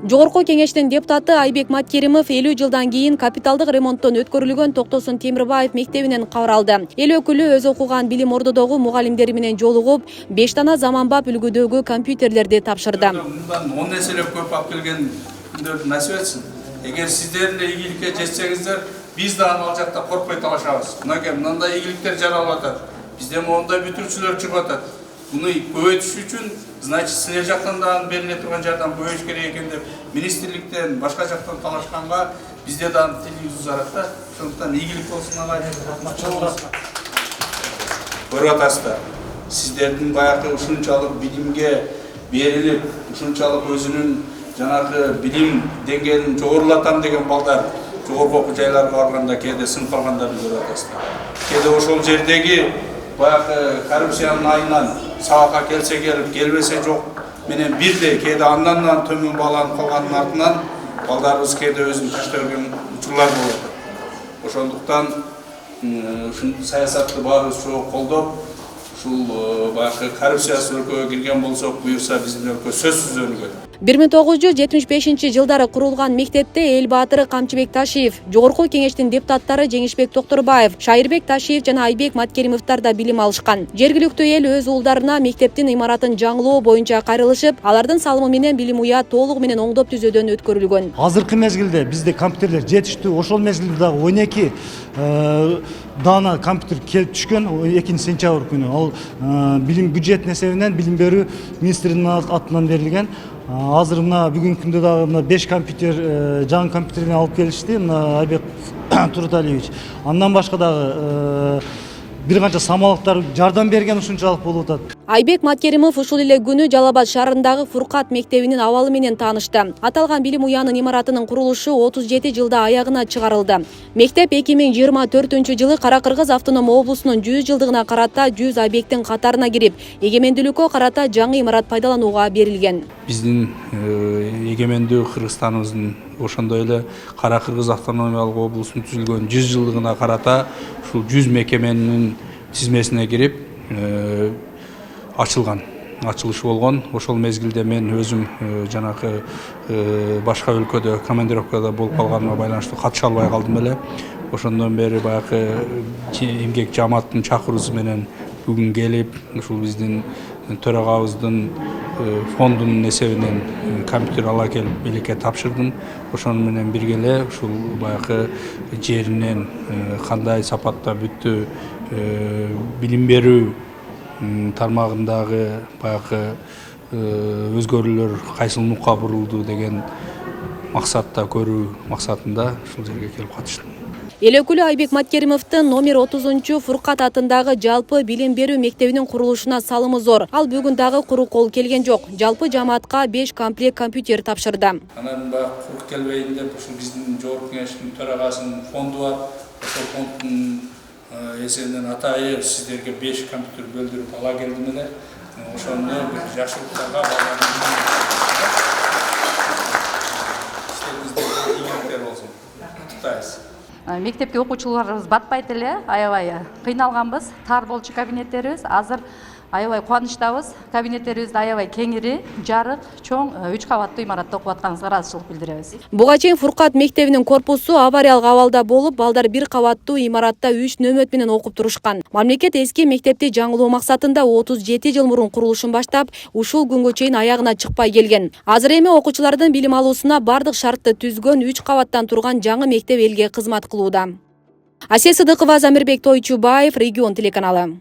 Жогорку Кеңештин депутаты Айбек Маткеримов 50 жылдан кийин капиталдык ремонттон өткөрүлгөн Токтосун Темирбаев мектебинен кабар алды. Эл өкүлү өз окуган билим ордодогу мугалимдери менен жолугуп, 5 дана заманбап үлгүдөгү компьютерлерди тапшырды. Мындан 10 эселеп көп алып келген күндөрдү насип этсин. Эгер сиздер эле ийгиликке жетсеңиздер, биз да ал жакта коркпой талашабыз. Мынакей мындай ийгиликтер жаралып атат. Бизде мондай бүтүрүүчүлөр чыгып атат. Буну көбөйтүш үчүн, значит, силер жактан да бериле турган жардам көбөйүш керек экен деп министрликтен, башка жактан талашканга бизде да тилибиз узарат да. Ошондуктан ийгилик болсун ага. Көрүп атасыздар. Сиздердин баягы ушунчалык билимге берилип, ушунчалык өзүнүн жанагы билим деңгээлин жогорулатам деген балдар жогорку окуу жайларга барганда кээде сынып калгандарын көрүп атасыздар. Кээде ошол жердеги баягы коррупциянын айынан сабакка келсе келип, келбесе жок менен бирдей кээде андан төмөн бааланып калганын артынан балдарыбыз кээде өзүн таштап берген учурлар болуп атат. Ошондуктан ушул саясатты баарыбыз чогуу колдоп, ушул баягы коррупциясыз өлкөгө кирген болсок, буюрса биздин өлкө сөзсүз өнүгөт. 1975 жылдары курулган мектепте эл баатыры Камчыбек Ташиев, Жогорку Кеңештин депутаттары Жеңишбек Токторбаев, Шайырбек Ташиев жана Айбек Маткеримовдор да билим алышкан. Жергиликтүү эл өз уулдарына мектептин имаратын жаңылоо боюнча кайрылышып, алардын салымы менен билим уя толугу менен оңдоп түзөөдөн өткөрүлгөн. Азыркы мезгилде бизде компьютерлер жетиштүү. Ошол мезгилде дагы 12 дана компьютер келип түшкөн 2-сентябрь күнү. Ал билим бюджет эсебинен билим берүү министринин атынан берилген. Азыр мына бүгүнкү күндө дагы мына 5 компьютер жаңы компьютерин алып келишти. Мына Айбек Туруталиевич. Андан башка дагы бир канча самалыктар жардам берген ушунчалык болуп атат. Айбек Маткеримов ушул эле күнү Жалал Абад шаарындагы Фуркат мектебинин абалы менен таанышты. Аталган билим уянын имаратынын курулушу 37 жылда аягына чыгарылды. Мектеп 2024 жылы Кара Кыргыз автоном облусунун 100 жылдыгына карата 100 объекттин катарына кирип, эгемендүүлүккө карата жаңы имарат пайдаланууга берилген. Биздин эгемендүү Кыргызстаныбыздын ошондой эле Кара Кыргыз автономиялык облусунун түзүлгөн 100 жылдыгына карата ушул 100 мекеменин тизмесине кирип ачылыш болгон. Ошол мезгилде мен өзүм жанагы башка өлкөдө командировкада болуп калганыма байланыштуу катыша албай калдым эле. Ошондон бери баягы эмгек жамааттын чакыруусу менен бүгүн келип, ушул биздин төрагабыздын фондунун эсебинен компьютер ала келип элекке тапшырдым. Ошону менен бирге эле ушул баягы жеринен кандай сапатта бүттү билим берүү тармагындагы баягы өзгөрүүлөр кайсыл нукка бурулду деген максатта көрүү максатында ушул жерге келип катыштым. Эл өкүлү Айбек Маткеримовдун номер 30 Фуркат атындагы жалпы билим берүү мектебинин курулушуна салымы зор. Ал бүгүн дагы куру кол келген жок. Жалпы жамаатка 5 комплект компьютер тапшырды. Анан баягы куруп келбейин деп ушул биздин Жогорку Кеңештин төрагасынын фонду бар. Ошол фонддун эсебинен атайын сиздерге 5 компьютер бөлдүрүп ала келдим эле. Ошону бир жакшылыктарга Мектепке окуучуларыбыз батпайт эле, аябай кыйналганбыз. Тар болчу кабинеттерибиз. Азыр аябай кубанычтабыз. Кабинеттерибизде аябай кеңири, жарык, чоң 3 кабаттуу имаратта окуп атканыбызга ыраазычылык билдиребиз. Буга чейин Фуркат мектебинин корпусу авариялык абалда болуп, балдар 1 кабаттуу имаратта 3 нөмөт менен окуп турушкан. Мамлекет эски мектепти жаңылоо максатында 37 жыл мурун курулушун баштап, ушул күнгө чейин аягына чыкпай келген. Азыр эми окуучулардын билим алуусуна бардык шартты түзгөн 3 кабаттан турган жаңы мектеп элге кызмат кылууда. Асия Сыдыкова, Замирбек Тойчубаев, Регион телеканалы.